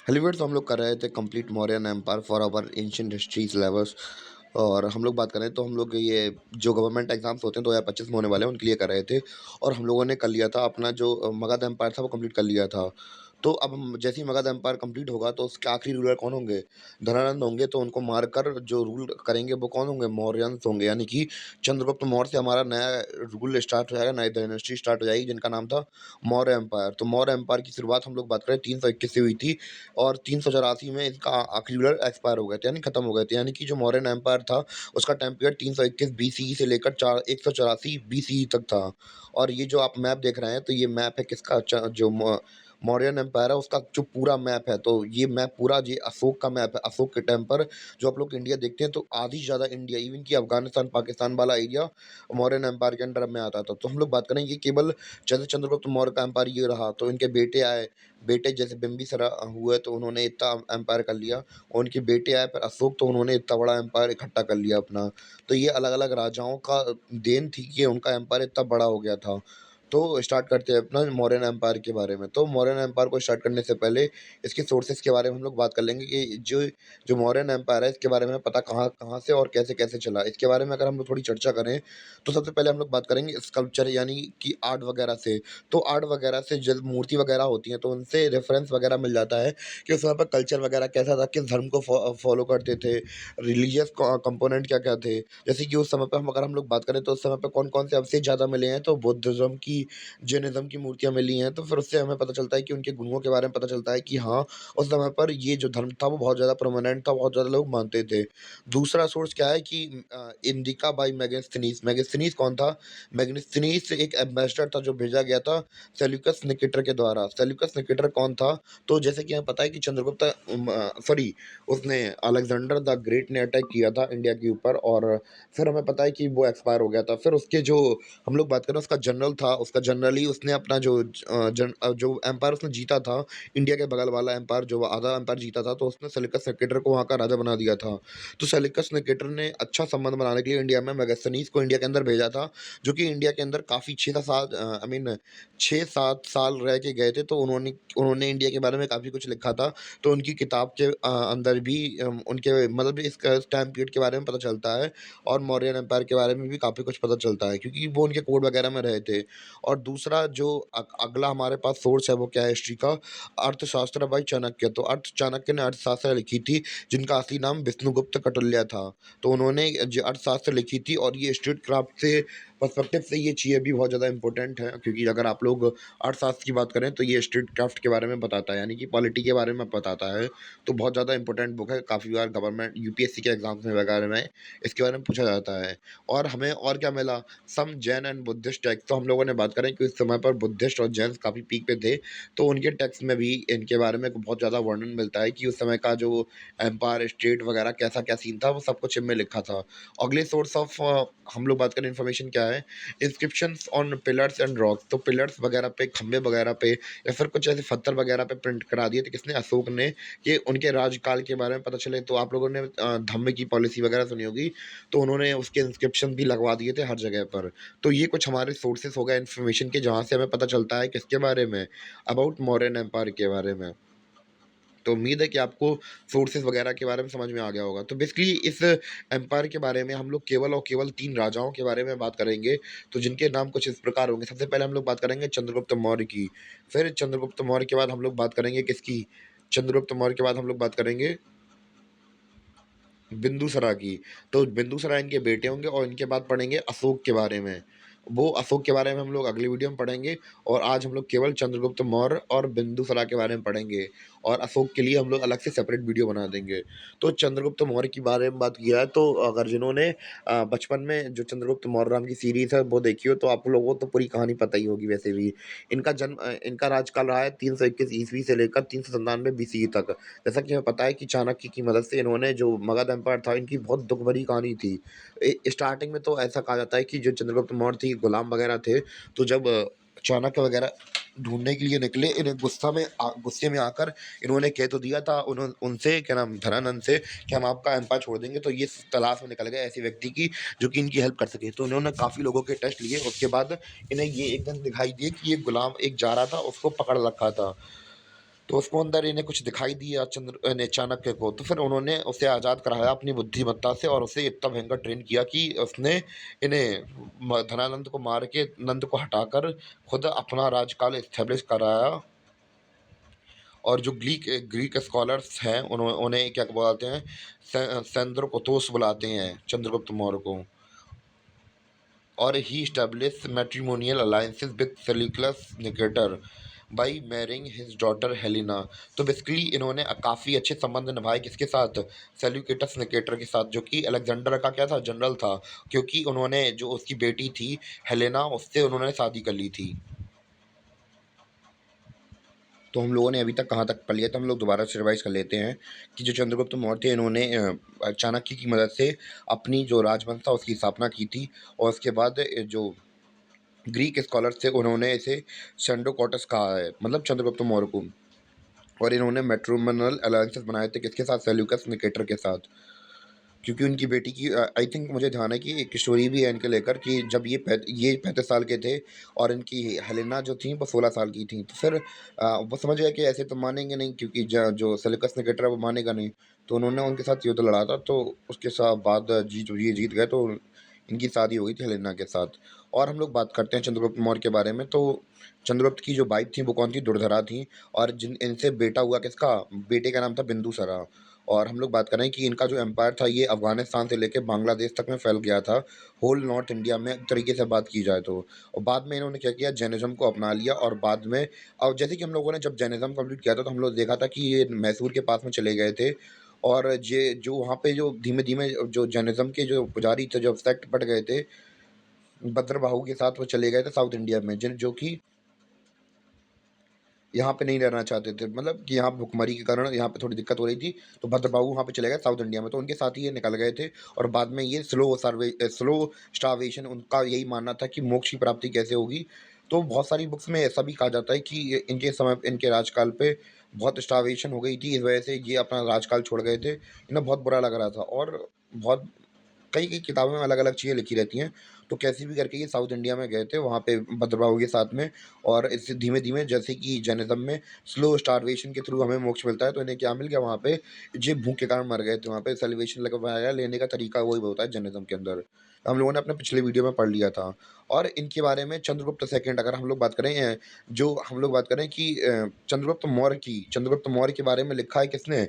हेलीवेड तो हम लोग कर रहे थे complete Mauryan empire for our ancient history syllabus. और हम लोग बात करें तो हम लोग ये जो गवर्नमेंट एग्जाम्स होते हैं 2025 में होने वाले हैं उनके लिए कर रहे थे। और हम लोगों ने कर लिया था अपना जो मगध एम्पायर था वो कंप्लीट कर लिया था। तो अब जैसे ही मगध एम्पायर कंप्लीट होगा तो उसके आखिरी रूलर कौन होंगे? धनानंद होंगे। तो उनको मारकर जो रूल करेंगे वो कौन होंगे? मौर्यंस होंगे। यानी कि चंद्रगुप्त मौर्य से हमारा नया रूल स्टार्ट हो जाएगा, नई डायनेस्टी स्टार्ट हो जाएगी जिनका नाम था मौर्य एम्पायर। तो मौर्य एम्पायर की शुरुआत हम लोग बात करें 321 से हुई थी। और 384 में इसका आखिरी रूलर एक्सपायर हो गए थे, यानी खत्म हो गए थे। यानी कि जो मौर्यन एम्पायर था उसका टाइम पीरियड 321 बीसीई से लेकर 184 बीसीई तक था। और ये जो आप मैप देख रहे हैं तो ये मैप है किसका? जो मौर्यन एम्पायर है उसका जो पूरा मैप है। तो ये मैप पूरा ये अशोक का मैप है। अशोक के टाइम पर जो आप लोग इंडिया देखते हैं तो आधी से ज़्यादा इंडिया, इवन कि अफगानिस्तान पाकिस्तान वाला एरिया मौर्यन एम्पायर के अंडर में आता था। तो हम लोग बात करें ये केवल जैसे चंद्रगुप्त मौर्य का एम्पायर ये रहा, तो इनके बेटे आए। बेटे जैसे बिंबिसार हुए तो उन्होंने इतना एम्पायर कर लिया। और उनके बेटे आए फिर अशोक, तो उन्होंने इतना बड़ा एम्पायर इकट्ठा कर लिया अपना। तो ये अलग अलग राजाओं का देन थी कि उनका एम्पायर इतना बड़ा हो गया था। तो स्टार्ट करते हैं अपना मौर्यन एम्पायर के बारे में। तो मौर्यन एम्पायर को स्टार्ट करने से पहले इसके सोर्सेस के बारे में हम लोग बात कर लेंगे कि जो जो मौर्यन एम्पायर है इसके बारे में पता कहाँ कहाँ से और कैसे कैसे चला। इसके बारे में अगर हम लोग थोड़ी चर्चा करें तो सबसे पहले हम लोग बात करेंगे स्कल्पचर यानी कि आर्ट वगैरह से। तो आर्ट वगैरह से जब मूर्ति वगैरह होती हैं तो उनसे रेफरेंस वगैरह मिल जाता है कि उस समय पर कल्चर वगैरह कैसा था, किस धर्म को फॉलो करते थे, रिलीजियस कंपोनेंट क्या क्या थे। जैसे कि उस समय पे अगर हम लोग बात करें तो उस समय पे कौन कौन से अवशेष ज़्यादा मिले हैं, तो बुद्धिज्म की, जैनिज्म की मूर्तियाँ मिली हैं। तो फिर उससे हमें पता चलता है कि उनके गुणों के बारे में पता चलता है कि हाँ, उस समय पर ये जो धर्म था वो बहुत ज़्यादा प्रोमिनेंट था, बहुत ज़्यादा लोग मानते थे। दूसरा सोर्स क्या है कि इंडिका बाई मेगास्थनीज। मेगास्थनीज कौन था? मेगास्थनीज एक एम्बेसडर था जो भेजा गया था सेल्यूकस निकेटर के द्वारा। सेल्यूकस निकेटर कौन था? तो जैसे कि हमें पता है कि चंद्रगुप्त सॉरी उसने अलेक्जेंडर द ग्रेट ने अटैक किया था इंडिया के ऊपर। और फिर हमें पता है कि वो एक्सपायर हो गया था। फिर उसके जो हम लोग बात करें उसका जनरल था, उसका जनरली उसने अपना जो एम्पायर उसने जीता था, इंडिया के बगल वाला एम्पायर जो आधा एम्पायर जीता था, तो उसने सेल्यूकस निकेटर को वहाँ का राजा बना दिया था। तो सेल्यूकस निकेटर ने अच्छा संबंध बनाने के लिए इंडिया में मेगास्थनीज को इंडिया के अंदर भेजा था, जो कि इंडिया के अंदर काफ़ी 6 साल 6-7 साल रह के गए थे। तो उन्होंने उन्होंने इंडिया के बारे में काफ़ी कुछ लिखा था। तो उनकी किताब के अंदर भी उनके मतलब इस टाइम पीरियड के बारे में पता चलता है। और मौर्यन एम्पायर के बारे में भी काफ़ी कुछ पता चलता है क्योंकि वो उनके कोड वगैरह में रहे थे। और दूसरा जो अगला हमारे पास सोर्स है वो क्या है हिस्ट्री का? अर्थशास्त्र बाई चाणक्य। तो चाणक्य ने अर्थशास्त्र लिखी थी जिनका असली नाम विष्णुगुप्त कौटिल्य था। तो उन्होंने जो अर्थशास्त्र लिखी थी, और ये स्टेट क्राफ्ट से पर्सपेक्टिव से ये चीज़ें भी बहुत ज़्यादा इंपॉर्टेंट है क्योंकि अगर आप लोग अर्थशास्त्र की बात करें तो ये स्टेट क्राफ्ट के बारे में बताता है, यानी कि पॉलिटी के बारे में बताता है। तो बहुत ज़्यादा इंपॉर्टेंट बुक है। काफ़ी बार गवर्नमेंट यूपीएससी के एग्जाम्स में वगैरह में इसके बारे में पूछा जाता है। और हमें और क्या मिला? सम जैन एंड बुद्धिस्ट टेक्स्ट। तो हम लोगों ने बात करें कि उस समय पर बुद्धिस्ट और जैन काफ़ी पीक पे थे। तो उनके टेक्स्ट में भी इनके बारे में बहुत ज़्यादा वर्णन मिलता है कि उस समय का जो एम्पायर स्टेट वगैरह कैसा क्या सीन था, वो सब कुछ इनमें लिखा था। अगले सोर्स ऑफ हम लोग बात करें इन्फॉर्मेशन क्या है? Inscriptions on pillars and rocks. तो पिलर्स वगैरह पे, खंभे वगैरह पे, या फिर कुछ ऐसे पत्थर वगैरह पे प्रिंट करा दिए थे किसने? अशोक ने। ये उनके राजकाल के बारे में पता चले। तो आप लोगों ने धम्म की पॉलिसी वगैरह सुनी होगी, तो उन्होंने उसके इंस्क्रिप्शन भी लगवा दिए थे हर जगह पर। तो ये कुछ हमारे सोर्सेस हो गए इन्फॉर्मेशन के जहाँ से हमें पता चलता है किसके बारे में? अबाउट मौर्यन एम्पायर के बारे में। तो उम्मीद है कि आपको सोर्सेज़ वगैरह के बारे में समझ में आ गया होगा। तो बेसिकली इस एम्पायर के बारे में हम लोग केवल और केवल 3 राजाओं के बारे में बात करेंगे, तो जिनके नाम कुछ इस प्रकार होंगे। सबसे पहले हम लोग बात करेंगे चंद्रगुप्त मौर्य की, फिर चंद्रगुप्त मौर्य के बाद हम लोग बात करेंगे किसकी? चंद्रगुप्त मौर्य के बाद हम लोग बात करेंगे बिंदुसरा की। तो बिंदुसरा इनके बेटे होंगे और इनके बाद पढ़ेंगे अशोक के बारे में। वो अशोक के बारे में हम लोग अगली वीडियो में पढ़ेंगे। और आज हम लोग केवल चंद्रगुप्त मौर्य और बिंदुसरा के बारे में पढ़ेंगे। और अशोक के लिए हम लोग अलग से सेपरेट वीडियो बना देंगे। तो चंद्रगुप्त मौर्य के बारे में बात किया है, तो अगर जिन्होंने बचपन में जो चंद्रगुप्त मौर्य नाम की सीरीज़ है वो देखी हो तो आप लोगों को तो पूरी कहानी पता ही होगी वैसे भी। इनका राजकाल रहा है 321 ईस्वी से लेकर 397 बीसीई तक। जैसा कि हमें पता है कि चाणक्य की मदद से इन्होंने जो मगध एम्पायर था, इनकी बहुत दुख भरी कहानी थी। स्टार्टिंग में तो ऐसा कहा जाता है कि जो चंद्रगुप्त मौर्य थे गुलाम वगैरह थे। तो जब चाणक्य वगैरह ढूंढने के लिए निकले, इन्हें गुस्से में आकर इन्होंने कह तो दिया था उनसे क्या नाम धनानंद से कि हम आपका एम्पायर छोड़ देंगे। तो ये तलाश में निकल गए ऐसे व्यक्ति की जो कि इनकी हेल्प कर सके। तो इन्होंने काफ़ी लोगों के टेस्ट लिए। उसके बाद इन्हें ये एकदम दिखाई दिए कि ये गुलाम एक जा रहा था, उसको पकड़ रखा था। तो उसको अंदर इन्हें कुछ दिखाई दिया चाणक्य को, तो फिर उन्होंने उसे आज़ाद कराया अपनी बुद्धिमत्ता से और उसे इतना भयंकर ट्रेन किया कि उसने इन्हें धनानंद को मार के नंद को हटाकर खुद अपना राज्यकाल एस्टेब्लिश कराया। और जो ग्रीक स्कॉलर्स हैं उन्हें क्या बुलाते हैं, सेंद्रोपोथोस बुलाते हैं चंद्रगुप्त मौर्य को। और he establish matrimonial alliances with Seleucus Nicator by marrying his daughter Helena. तो बेसिकली इन्होंने काफ़ी अच्छे संबंध निभाए किसके साथ, सेल्यूकेटस निकेटर के साथ, जो कि अलेक्जेंडर का क्या था, जनरल था, क्योंकि उन्होंने जो उसकी बेटी थी हेलेना उससे उन्होंने शादी कर ली थी। तो हम लोगों ने अभी तक कहाँ तक पढ़ लिया, तो हम लोग दोबारा से रिवाइज कर लेते हैं कि जो चंद्रगुप्त मौर्य थे इन्होंने चाणक्य की मदद से अपनी जो राजवंश था उसकी स्थापना की थी। और उसके बाद जो ग्रीक स्कॉलर्स थे उन्होंने इसे सेंडोकॉटस कहा है, मतलब चंद्रगुप्त मौर्य को। और इन्होंने मैट्रिमोनियल अलायंसेस बनाए थे किसके साथ, सेल्यूकस निकेटर के साथ, क्योंकि उनकी बेटी की आई थिंक मुझे ध्यान है कि एक स्टोरी भी है इनके लेकर कि जब ये 35 साल के थे और इनकी हेलेना जो थी वो 16 साल की थी, तो फिर वो समझ गए कि ऐसे तो मानेंगे नहीं, क्योंकि जो सेल्यूकस निकेटर है वो मानेगा नहीं। तो उन्होंने उनके साथ युद्ध लड़ा था, तो उसके साथ बाद ये जीत गए, तो इनकी शादी हो गई थी हेलेना के साथ। और हम लोग बात करते हैं चंद्रगुप्त मौर्य के बारे में। तो चंद्रगुप्त की जो वाइफ थी वो कौन थी, दुर्धरा थी। और जिन इनसे बेटा हुआ किसका, बेटे का नाम था बिंदुसरा। और हम लोग बात करें कि इनका जो एम्पायर था ये अफ़गानिस्तान से लेके बांग्लादेश तक में फैल गया था, होल नॉर्थ इंडिया में एक तरीके से बात की जाए तो। और बाद में इन्होंने क्या किया, जैनिज़्म को अपना लिया। और बाद में अब जैसे कि हम लोगों ने जब जैनिज़्म कंप्लीट किया था तो हम लोग देखा था कि ये मैसूर के पास में चले गए थे। और ये जो वहाँ पे जो धीमे-धीमे जो जैनिज़्म के जो पुजारी थे, जो सेक्ट बँट गए थे, भद्रबाहु के साथ वो चले गए थे साउथ इंडिया में, जिन जो कि यहाँ पे नहीं रहना चाहते थे, मतलब कि यहाँ भुखमरी के कारण यहाँ पे थोड़ी दिक्कत हो रही थी, तो भद्रबाहु वहाँ पे चले गए साउथ इंडिया में, तो उनके साथ ही ये निकल गए थे। और बाद में ये स्लो स्टार्वेशन, उनका यही मानना था कि मोक्ष की प्राप्ति कैसे होगी। तो बहुत सारी बुक्स में ऐसा भी कहा जाता है कि इनके समय इनके राजकाल पे बहुत स्टार्वेशन हो गई थी, इस वजह से ये अपना राजकाल छोड़ गए थे। इन्हें बहुत बुरा लग रहा था। और बहुत कई-कई किताबों में अलग-अलग चीज़ें लिखी रहती हैं। तो कैसे भी करके ये साउथ इंडिया में गए थे, वहाँ पे भद्रबाहु के साथ में। और इससे धीमे-धीमे जैसे कि जैनिज़्म में स्लो स्टार्वेशन के थ्रू हमें मोक्ष मिलता है, तो इन्हें क्या मिल गया वहाँ पे, ये भूख के कारण मर गए थे। वहाँ पे सैल्वेशन लगवाया गया, लेने का तरीका वही होता है जैनिज़्म के अंदर। हम लोगों ने अपने पिछले वीडियो में पढ़ लिया था। और इनके बारे में चंद्रगुप्त सेकंड अगर हम लोग बात करें जो हम लोग बात करें कि चंद्रगुप्त मौर्य के बारे में लिखा है किसने?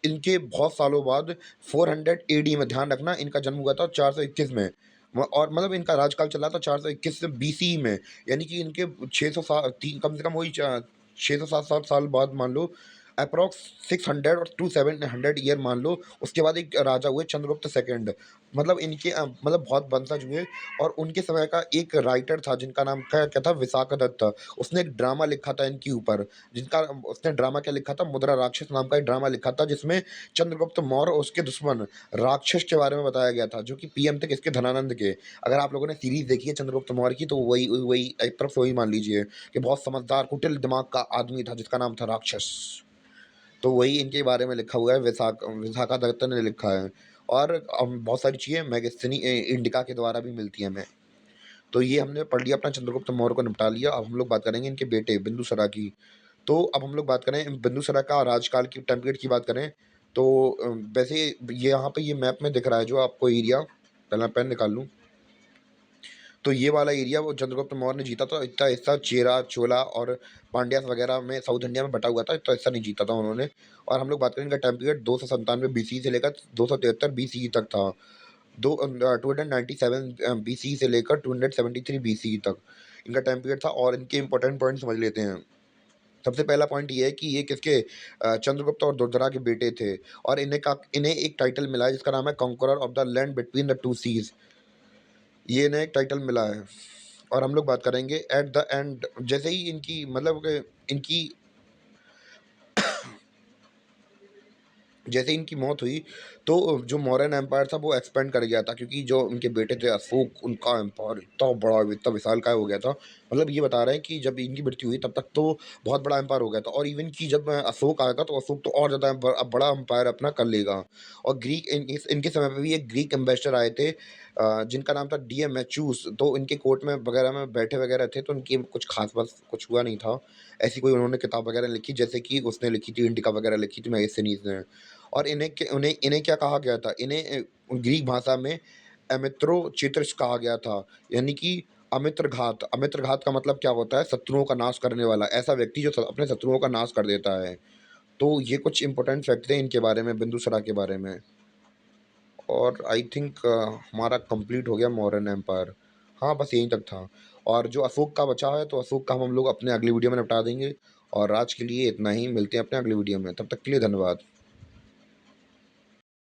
इनके बहुत सालों बाद 400 एडी में, ध्यान रखना इनका जन्म हुआ था 421 में। और मतलब इनका राजकाल चला था 421 से बीसी में, यानी कि इनके 600 साल कम से कम वही 600 700 साल बाद मान लो, अप्रॉक्स 600 और टू 700 ईयर मान लो। उसके बाद एक राजा हुए चंद्रगुप्त सेकंड, मतलब इनके मतलब बहुत वंशज हुए। और उनके समय का एक राइटर था जिनका नाम क्या था, विशाखदत्त। उसने एक ड्रामा लिखा था इनके ऊपर, जिनका उसने ड्रामा क्या लिखा था, मुद्रा राक्षस नाम का एक ड्रामा लिखा था, जिसमें चंद्रगुप्त मौर्य और उसके दुश्मन राक्षस के बारे में बताया गया था, जो कि पीएम थे किसके, धनानंद के। अगर आप लोगों ने सीरीज देखी है चंद्रगुप्त मौर्य की, तो वही वही एक तरफ से वही मान लीजिए कि बहुत समझदार कुटिल दिमाग का आदमी था जिसका नाम था राक्षस। तो वही इनके बारे में लिखा हुआ है, विशाखा दत्त ने लिखा है। और बहुत सारी चीज़ें मैगजीन इंडिका के द्वारा भी मिलती हैं हमें। तो ये हमने पढ़ लिया, अपना चंद्रगुप्त मौर्य को निपटा लिया। अब हम लोग बात करेंगे इनके बेटे बिंदुसरा की। तो अब हम लोग बात करें बिंदुसरा का राजकाल की टाइम पीरियड की बात करें, तो वैसे ये यहाँ पे ये मैप में दिख रहा है जो आपको एरिया, पहला पेन निकाल लूँ। तो ये वाला एरिया वो चंद्रगुप्त मौर्य ने जीता था। इतना हिस्सा चेरा, चोला और पांड्यास वगैरह में साउथ इंडिया में बटा हुआ था, इतना हिस्सा नहीं जीता था उन्होंने। और हम लोग बात करेंगे टाइम पीरियड 297 बीसी से लेकर 273 बीसी तक था। 297 बीसी से लेकर 273 बीसी तक इनका टाइम पीरियड था। और इनके इंपॉर्टेंट पॉइंट समझ लेते हैं। सबसे पहला पॉइंट ये है कि ये किसके, चंद्रगुप्त और दुर्धरा के बेटे थे। और इन्हें एक टाइटल मिला है जिसका नाम है conqueror of the land between the two seas. ये इन्हें एक टाइटल मिला है। और हम लोग बात करेंगे एट द एंड, जैसे ही इनकी मतलब कि इनकी जैसे इनकी मौत हुई, तो जो मौर्यन एम्पायर था वो एक्सपेंड कर गया था, क्योंकि जो उनके बेटे थे अशोक, उनका एम्पायर इतना बड़ा, इतना विशालकाय हो गया था। मतलब ये बता रहे हैं कि जब इनकी मृत्यु हुई तब तक तो बहुत बड़ा एम्पायर हो गया था, और इवन कि जब अशोक आएगा तो अशोक तो और ज़्यादा बड़ा एम्पायर अपना कर लेगा। और ग्रीक इनके समय पे भी एक ग्रीक एम्बेसडर आए थे, जिनका नाम था डीएमेच्यूस, तो इनके कोर्ट में वगैरह में बैठे वगैरह थे, तो उनकी कुछ खास बात कुछ हुआ नहीं था। ऐसी कोई उन्होंने किताब वगैरह लिखी, जैसे कि उसने लिखी थी, इंडिका वगैरह लिखी थी मैगज़ीन्स ने। और इन्हें क्या कहा गया था? इन्हें ग्रीक भाषा में अमित्रोचित्स कहा गया था, यानी कि अमित्र घात। अमित्र घात का मतलब क्या होता है? शत्रुओं का नाश करने वाला, ऐसा व्यक्ति जो अपने शत्रुओं का नाश कर देता है। तो ये कुछ इंपॉर्टेंट फैक्ट थे इनके बारे में, बिंदुसारा के बारे में। और आई थिंक हमारा कंप्लीट हो गया मौर्यन एम्पायर। हाँ, बस यहीं तक था। और जो अशोक का बचा है, तो अशोक का हम लोग अपने अगली वीडियो में निपटा देंगे। और आज के लिए इतना ही, मिलते हैं अपने अगली वीडियो में। तब तक के लिए धन्यवाद।